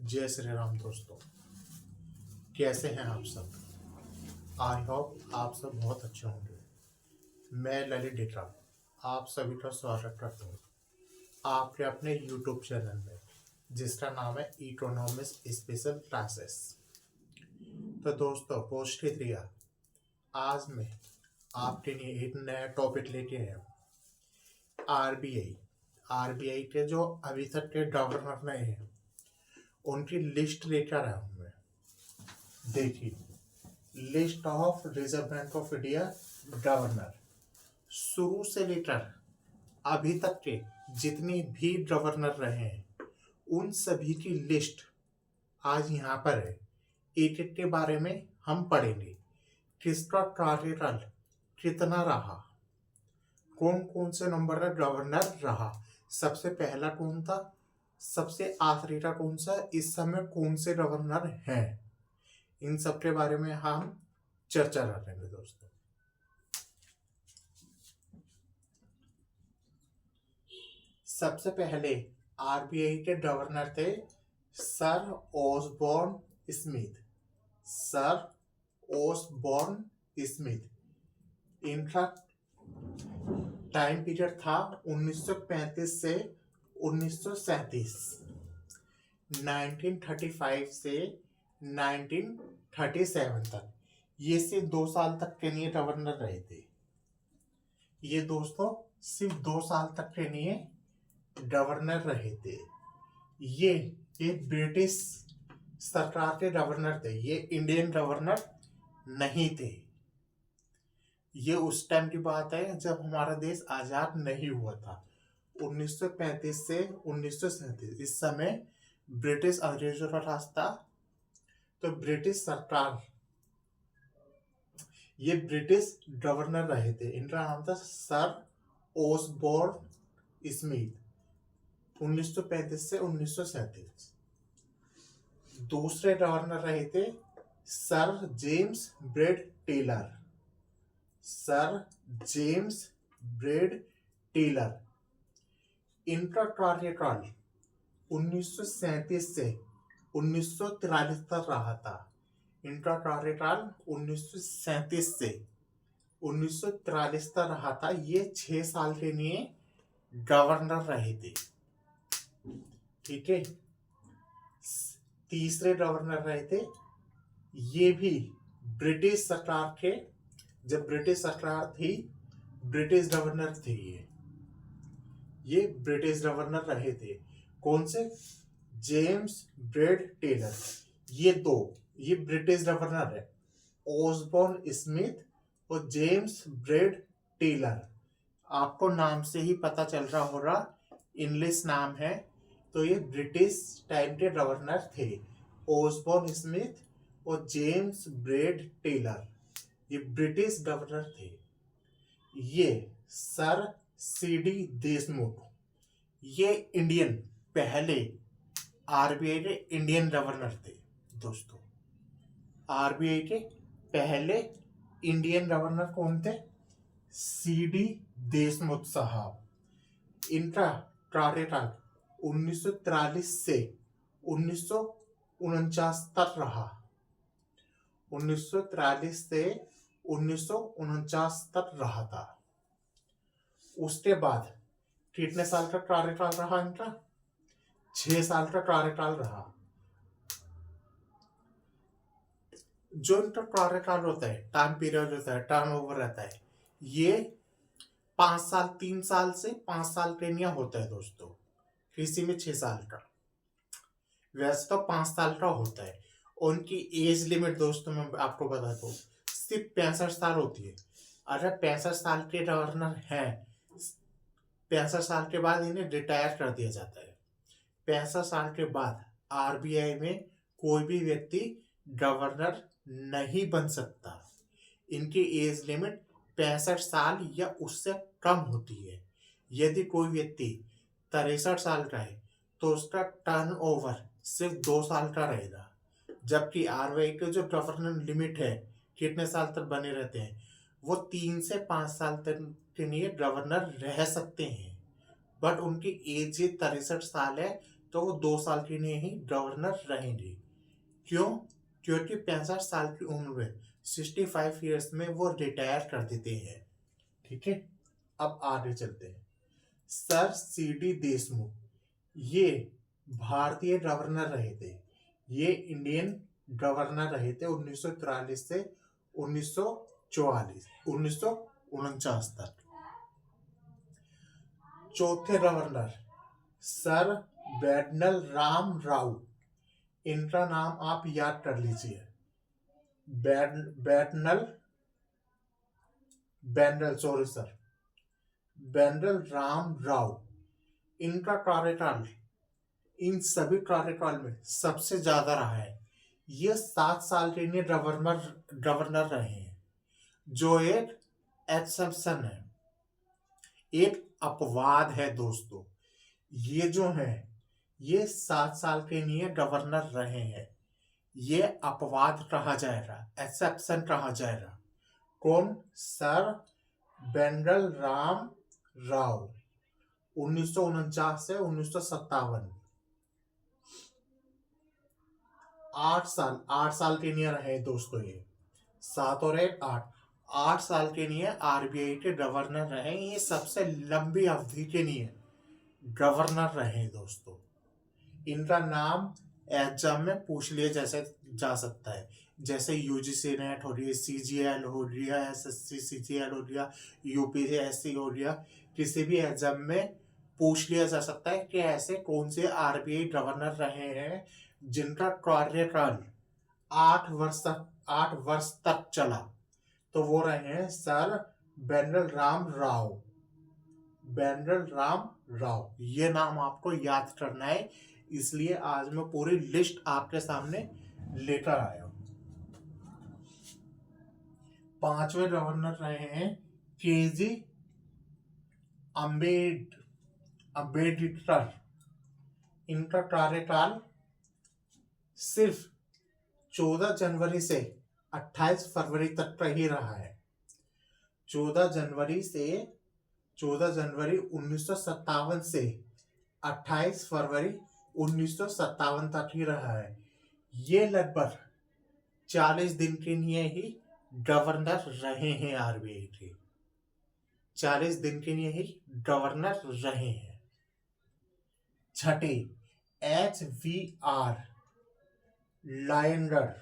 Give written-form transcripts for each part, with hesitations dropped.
जय श्री राम दोस्तों। कैसे हैं आप सब? आई होप आप सब बहुत अच्छे होंगे। मैं ललित डेटा आप सभी का स्वागत करता हूँ आपके अपने यूट्यूब चैनल में, जिसका नाम है इकोनॉमिक्स स्पेशल क्लासेस। तो दोस्तों, पोस्ट क्रिया आज मैं आपके लिए एक नया टॉपिक लेके आया। आरबीआई के जो अभी तक के गवर्नर रहे हैं उनकी लिस्ट लेकर आया हूँ मैं। देखिए, list of reserve bank of India governor, शुरू से लेकर अभी तक के जितने भी गवर्नर रहे हैं उन सभी की लिस्ट आज यहाँ पर है। एक एक के बारे में हम पढ़ेंगे। किसका कार्यकाल कितना रहा, कौन कौन से नंबर का गवर्नर रहा, सबसे पहला कौन था, सबसे आखिरी का कौन सा, इस समय कौन से गवर्नर हैं, इन सब के बारे में हम चर्चा करेंगे दोस्तों। सबसे पहले आरबीआई के गवर्नर थे सर ऑसबॉर्न स्मिथ। इनका टाइम पीरियड था 1935 से 1937, 1935 से 1937 तक। ये सिर्फ 2 साल तक के लिए गवर्नर रहे थे। ये दोस्तों सिर्फ 2 साल तक के लिए गवर्नर रहे थे। ये ब्रिटिश सरकार के गवर्नर थे, ये इंडियन गवर्नर नहीं थे। ये उस टाइम की बात है जब हमारा देश आजाद नहीं हुआ था, 1935 से 1937। इस समय ब्रिटिश अंग्रेजों का राज था। तो ब्रिटिश सरकार, ये ब्रिटिश गवर्नर रहे थे। इनका नाम था सर ऑसबॉर्न स्मिथ, 1935 से 1937। दूसरे गवर्नर रहे थे सर जेम्स ब्रेड टेलर। इनका कार्यकाल 1937 से 1943 तक रहा था। इनका कार्यकाल 1937 से 1943 तक रहा था। ये 6 साल के लिए गवर्नर रहे थे। ठीक है। तीसरे गवर्नर रहे थे, ये भी ब्रिटिश सरकार के, जब ब्रिटिश सरकार थी, ब्रिटिश गवर्नर थे। ये ब्रिटिश गवर्नर रहे थे। कौन से? James Braid Taylor. ये ब्रिटिश गवर्नर है, ऑसबॉर्न स्मिथ और जेम्स ब्रेड टेलर। आपको नाम से ही पता चल रहा होगा, इंग्लिश नाम है। तो ये ब्रिटिश टाइम के गवर्नर थे, ऑसबॉर्न स्मिथ और जेम्स ब्रेड टेलर। ये ब्रिटिश गवर्नर थे। ये सर सीडी देशमुख, ये इंडियन पहले आरबीआई के इंडियन गवर्नर थे दोस्तों। आरबीआई के पहले इंडियन गवर्नर कौन थे? सीडी देशमुख साहब। इनका कार्यकाल 1943 से 1949 तक रहा। 1943 से 1949 तक रहा था। उसके बाद कितने साल का कार्यकाल रहा इनका? 6 साल का कार्यकाल रहा। जो इनका कार्यकाल होता है, टाइम पीरियड होता है, टर्न ओवर रहता है, ये 5 साल, 3 साल से 5 साल के लिए होता है दोस्तों। किसी में 6 साल का, वैसे तो 5 साल का होता है। उनकी एज लिमिट दोस्तों मैं आपको बता दूं, सिर्फ 65 साल होती है। अगर 65 साल के गवर्नर हैं, 65 साल के बाद इन्हें रिटायर कर दिया जाता है। 65 साल के बाद आरबीआई में कोई भी व्यक्ति गवर्नर नहीं बन सकता। इनकी एज लिमिट 65 साल या उससे कम होती है। यदि कोई व्यक्ति 63 साल का है तो उसका टर्न ओवर सिर्फ 2 साल का रहेगा। जबकि आरबीआई के जो गवर्नर लिमिट है, कितने साल तक बने रहते हैं, वो 3 से 5 साल तक के लिए गवर्नर रह सकते हैं। बट उनकी एज 63 साल है तो वो 2 साल के लिए ही गवर्नर रहेंगे। क्यों? क्योंकि 65 साल की उम्र में 65 ईयर्स में वो रिटायर कर देते हैं। ठीक है, अब आगे चलते हैं। सर सीडी देशमुख ये भारतीय गवर्नर रहे थे। ये इंडियन गवर्नर रहे थे 1943 से 1949 तक। चौथे गवर्नर सर बैडनल राम राव, इनका नाम आप याद कर लीजिए। बैडनल बैडनल सॉरी सर बैडनल राम राव। इनका कार्यकाल इन सभी कार्यकाल में सबसे ज्यादा रहा है। ये 7 साल के लिए गवर्नर रहे हैं, जो एक एक्सेप्शन है, एक अपवाद है दोस्तों। ये जो है ये 7 साल के लिए गवर्नर रहे हैं, ये अपवाद कहा जाएगा, एक्सेप्शन कहा जाएगा। कौन? सर बैडनल राम राव 1949 से 1957। 8 साल के लिए रहे दोस्तों। ये 7 और 1 8 साल के लिए आरबीआई के गवर्नर रहे। ये सबसे लंबी अवधि के लिए गवर्नर रहे दोस्तों। इनका नाम एग्जाम में पूछ लिया जैसे जा सकता है, जैसे यूजीसी नेट हो रही है, सीजीएल हो गया, एसएससी सीजीएल हो गया, यूपीएससी हो गया। किसी भी एग्जाम में पूछ लिया जा सकता है कि ऐसे कौन से आरबीआई गवर्नर रहे हैं जिनका कार्यकाल 8 वर्ष तक चला। तो वो रहे हैं सर बैडनल राम राव। ये नाम आपको याद करना है, इसलिए आज मैं पूरी लिस्ट आपके सामने लेकर आया हूं। 5वें गवर्नर रहे हैं केजी अम्बेडकर। इनका कार्यकाल सिर्फ 14 जनवरी से 28 फरवरी तक का ही रहा है। 14 जनवरी 1957 से 28 फरवरी 1957 तक ही रहा है। ये लगभग 40 दिन के लिए ही गवर्नर रहे हैं आरबीआई के। 40 दिन के लिए ही गवर्नर रहे हैं। छठे HVR लायनगर,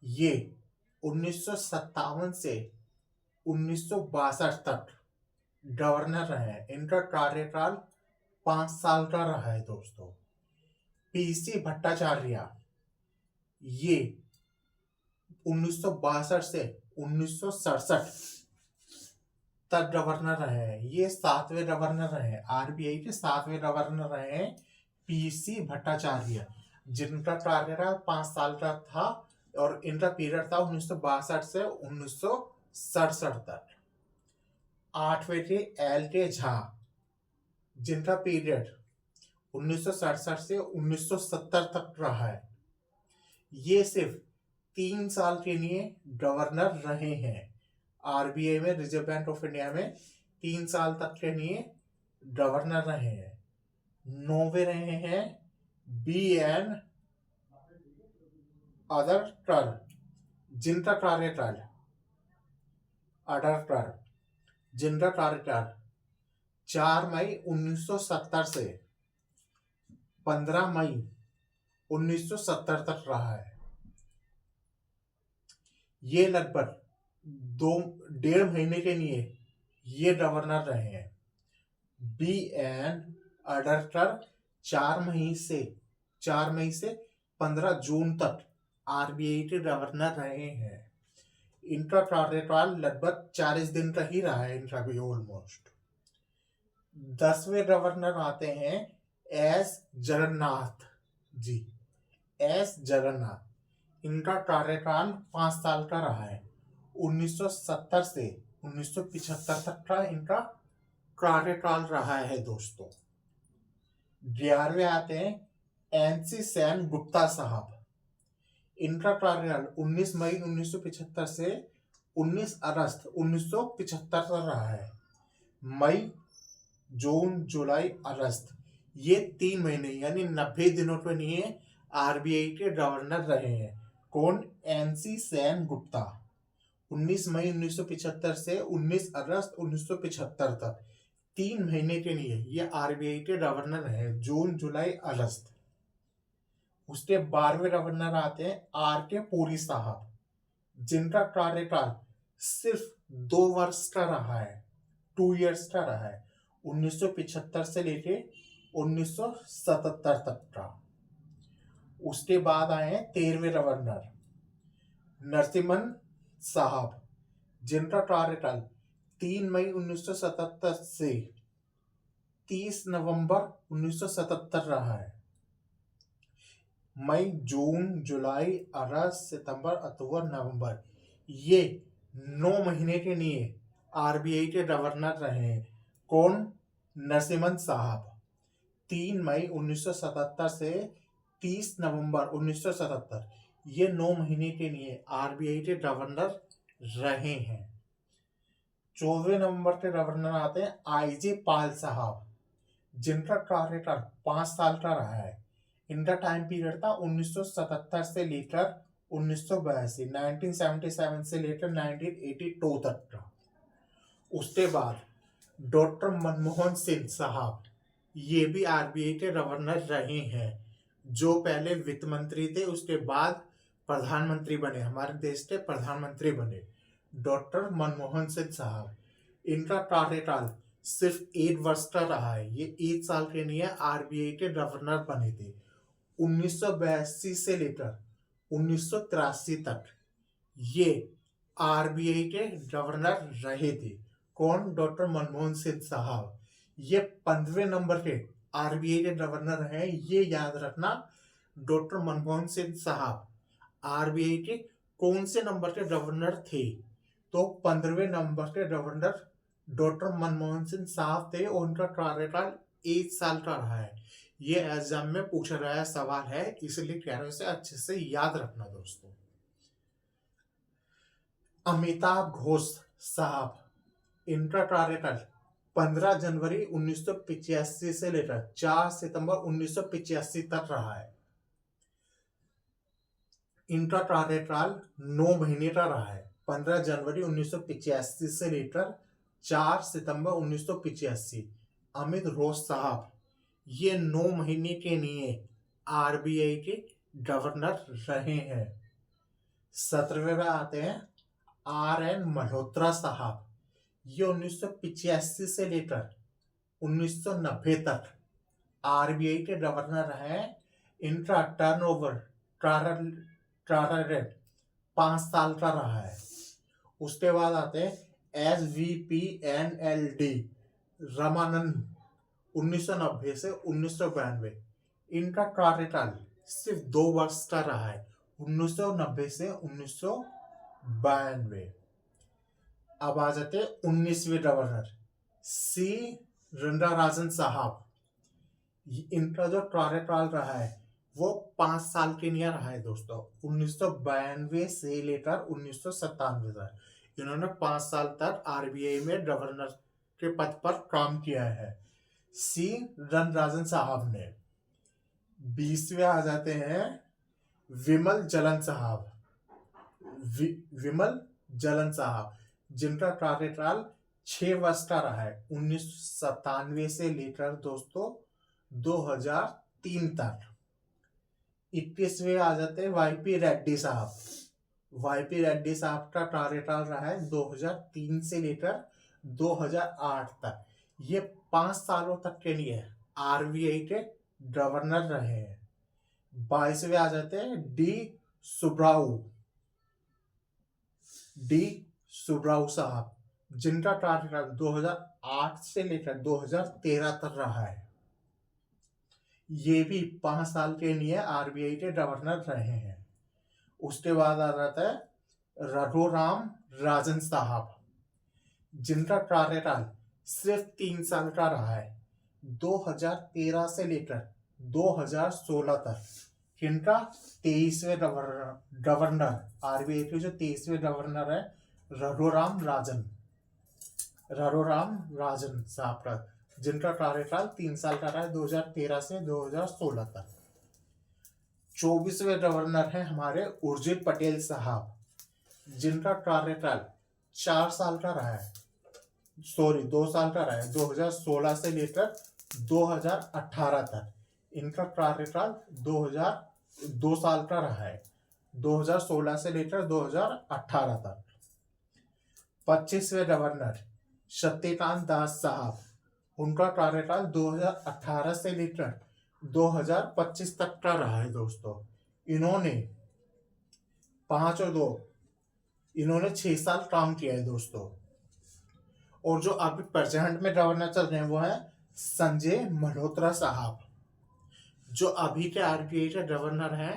ये 1957 से 1962 तक गवर्नर रहे। इनका कार्यकाल 5 साल का रहा है दोस्तों। पीसी भट्टाचार्य ये 1962 से 1967 तक गवर्नर रहे हैं। ये 7वें गवर्नर रहे, आरबीआई के 7वें गवर्नर रहे हैं पीसी भट्टाचार्य, जिनका कार्यकाल 5 साल का था और इनका पीरियड था 1962 से 1967 तक। 8वें थे LK झा, जिनका पीरियड 1967 से 1970 तक रहा है। ये सिर्फ 3 साल के लिए गवर्नर रहे हैं आरबीआई में, रिजर्व बैंक ऑफ इंडिया में 3 साल तक के लिए गवर्नर रहे हैं। 9वें रहे हैं BN अडरकर, जिनका कार्यकाल 4 मई 1970 से 15 मई 1970 तक रहा है। ये लगभग 1.5 महीने के लिए ये गवर्नर रहे हैं। BN अडरकर 4 मई से 15 जून तक आरबीआई के गवर्नर रहे हैं। इनका कार्यकाल लगभग 40 दिन का ही रहा है, इनका भी ऑलमोस्ट। 10वें गवर्नर आते हैं S जगन्नाथ जी। S जगन्नाथ, इनका कार्यकाल 5 साल का रहा है। 1970 से 1975 तक का इनका कार्यकाल रहा है दोस्तों। 11वें आते हैं NC सेन गुप्ता साहब। इनका कार्यकाल 19 मई 1975 से 19 अगस्त 1975 तक रहा है। मई, जून, जुलाई, अगस्त ये 3 महीने यानी 90 दिनों के लिए आरबीआई के गवर्नर रहे हैं। कौन? एनसी सेन गुप्ता। 19 मई 1975 से 19 अगस्त 1975 तक 3 महीने के लिए ये आरबीआई के गवर्नर है, जून जुलाई अगस्त। उसके 12वें गवर्नर आते हैं आर के पुरी साहब, जिनका कार्यकाल सिर्फ 2 वर्ष का रहा है, 2 इयर्स का रहा है, 1975 से लेके 1977 तक का। उसके बाद आए हैं 13वें गवर्नर नरसिम्हन साहब, जिनका कार्यकाल 3 मई 1977 से 30 नवंबर 1977 रहा है। मई, जून, जुलाई, अगस्त, सितंबर, अक्टूबर, नवंबर, ये 9 महीने के लिए आरबीआई के गवर्नर रहे हैं। कौन? नरसिम्हन साहब। 3 मई 1977 से 30 नवंबर 1977, ये 9 महीने के लिए आरबीआई के गवर्नर रहे हैं। 14वें नवंबर के गवर्नर आते हैं आईजे पाल साहब, जिनका कार्यकाल 5 साल का रहा है। इनका टाइम पीरियड था 1977 से लेकर 1982, 1977 से लेकर 1982 तक का। उसके बाद डॉक्टर मनमोहन सिंह साहब, ये भी आरबीआई के गवर्नर रहे हैं, जो पहले वित्त मंत्री थे, उसके बाद प्रधानमंत्री बने, हमारे देश के प्रधानमंत्री बने डॉक्टर मनमोहन सिंह साहब। इनका कार्यकाल सिर्फ 1 वर्ष का रहा है। ये 1 साल के लिए आरबीआई के गवर्नर बने थे। 1982 से लेकर 1983 तक ये आरबीआई के गवर्नर रहे थे। कौन? डॉक्टर मनमोहन सिंह साहब। ये 15वें नंबर के आरबीआई के गवर्नर हैं। ये याद रखना, डॉक्टर मनमोहन सिंह साहब आरबीआई के कौन से नंबर के गवर्नर थे? तो 15वें नंबर के गवर्नर डॉक्टर मनमोहन सिंह साहब थे और उनका कार्यकाल 1 साल का रहा है। ये एग्जाम में पूछा गया सवाल है, इसलिए कह रहे हैं अच्छे से याद रखना दोस्तों। अमिताभ घोष साहब, इनका कार्यकाल 15 जनवरी 1985 से लेकर 4 सितंबर 1985 तक रहा है। इनका कार्यकाल 9 महीने का रहा है। 15 जनवरी 1985 से लेकर 4 सितंबर 1985। अमित घोष साहब, ये 9 महीने के लिए आरबीआई के गवर्नर रहे हैं। 17वें में आते हैं आर एन मल्होत्रा साहब, ये 1985 से लेकर 1990 तक आरबीआई के गवर्नर हैं। इनका टर्नओवर रेट 5 साल का रहा है। उसके बाद आते हैं SVPNLD रामानंद, 1990 से 1992। इनका कार्यकाल सिर्फ 2 वर्ष का रहा है, 1990 से 1992। अब आ जाते हैं 19वें गवर्नर सी रंगाराजन साहब। इनका जो कार्यकाल रहा है वो 5 साल के लिए रहा है दोस्तों, 1992 से लेकर 1997 तक। इन्होंने 5 साल तक आरबीआई में गवर्नर के पद पर काम किया है सी रंगाराजन साहब ने। 20वें आ जाते हैं विमल जलन साहब। विमल जलन साहब, जिनका कार्यकाल 6 वर्ष का रहा है, 1997 से लेकर दोस्तों 2003 तक। 21वें आ जाते हैं वाईपी रेड्डी साहब। वाईपी रेड्डी साहब का कार्यकाल रहा है 2003 से लेकर 2008 तक। ये 5 सालों तक के लिए आरबीआई के गवर्नर रहे हैं। 22वें आ जाते हैं डी सुब्राऊ साहब, जिनका कार्यकाल 2008 से लेकर 2013 तक रहा है। ये भी 5 साल के लिए आरबीआई के गवर्नर रहे हैं। उसके बाद आ जाता है रघुराम राजन साहब, जिनका कार्यकाल सिर्फ 3 साल का रहा है, 2013 से लेकर 2016 तक। इनका 23वें गवर्नर आरबीआई के जो 23वें गवर्नर है रघुराम राजन साहब का जिनका कार्यकाल 3 साल का रहा है 2013 से 2016 तक। 24वें गवर्नर हैं हमारे उर्जित पटेल साहब, जिनका कार्यकाल 4 साल का रहा है, 2 साल का रहा है, 2016 से लेकर 2018 तक। इनका कार्यकाल 2 साल का रहा है, 2016 से लेकर 2018 तक। 25वें गवर्नर सत्यकांत दास साहब, उनका कार्यकाल 2018 से लेकर 2025 तक का रहा है दोस्तों। इन्होंने 5 और 2 इन्होंने 6 साल काम किया है दोस्तों। और जो अभी प्रेजेंट में गवर्नर चल रहे हैं वो है संजय मल्होत्रा साहब। जो अभी के आरबीआई के गवर्नर हैं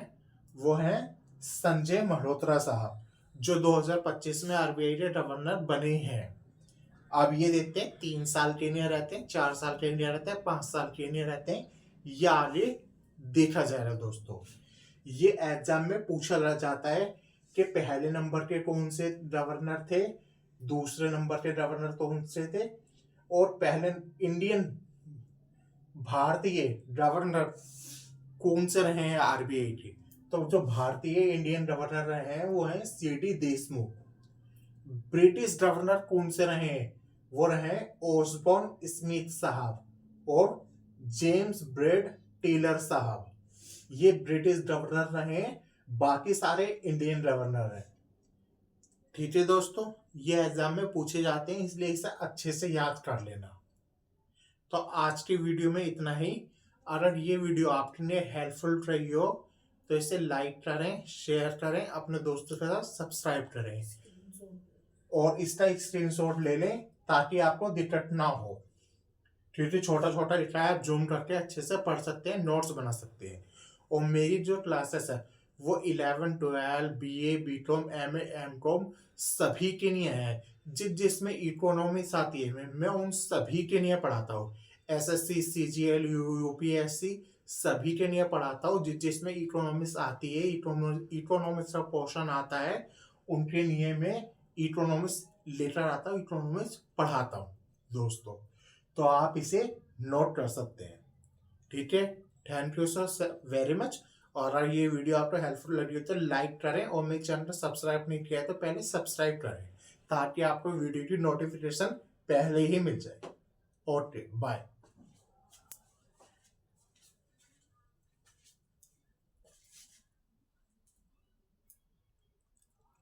वो हैं संजय मल्होत्रा साहब, जो 2025 में आरबीआई के गवर्नर बने हैं। अब ये देखते हैं 3 साल के लिए रहते हैं, 4 साल के लिए रहते हैं, 5 साल के लिए रहते हैं, या आगे देखा जाएगा दोस्तों। ये एग्जाम में पूछा जाता है कि पहले नंबर के कौन से गवर्नर थे, दूसरे नंबर के गवर्नर कौन से थे, और पहले इंडियन भारतीय गवर्नर कौन से रहे हैं आरबीआई के। तो जो भारतीय इंडियन गवर्नर रहे हैं वो है सीडी देशमुख। ब्रिटिश गवर्नर कौन से रहे हैं, वो रहे ओसबॉर्न स्मिथ साहब और जेम्स ब्रेड टेलर साहब। ये ब्रिटिश गवर्नर रहे, बाकी सारे इंडियन गवर्नर हैं। ठीक है दोस्तों, ये एग्जाम में पूछे जाते हैं, इसलिए इसे अच्छे से याद कर लेना। तो आज की वीडियो में इतना ही। अगर ये वीडियो आपके लिए हेल्पफुल रही हो तो इसे लाइक करें, शेयर करें, अपने दोस्तों के साथ सब्सक्राइब करें और इसका एक स्क्रीनशॉट ले लें ताकि आपको दिक्कत ना हो। ठीक है, छोटा छोटा लिखा है, आप जूम करके अच्छे से पढ़ सकते हैं, नोट्स बना सकते हैं। और मेरी जो क्लासेस है वो 11, 12, BA, BCom, MA, MCom सभी के लिए है। जिसमें इकोनॉमिक्स आती है मैं उन सभी के लिए पढ़ाता हूँ। SSC, CGL, UPSC सभी के लिए पढ़ाता हूँ। जिसमें इकोनॉमिक्स आती है, इकोनॉमिक्स का पोर्शन आता है, उनके लिए मैं इकोनॉमिक्स लेकर आता हूँ, इकोनॉमिक्स पढ़ाता हूँ दोस्तों। तो आप इसे नोट कर सकते हैं। ठीक है, thank you sir very much. और अगर ये वीडियो आपको हेल्पफुल लगी हो तो लाइक करें और मेरे चैनल को सब्सक्राइब नहीं किया है तो पहले सब्सक्राइब करें ताकि आपको वीडियो की नोटिफिकेशन पहले ही मिल जाए। Okay, bye.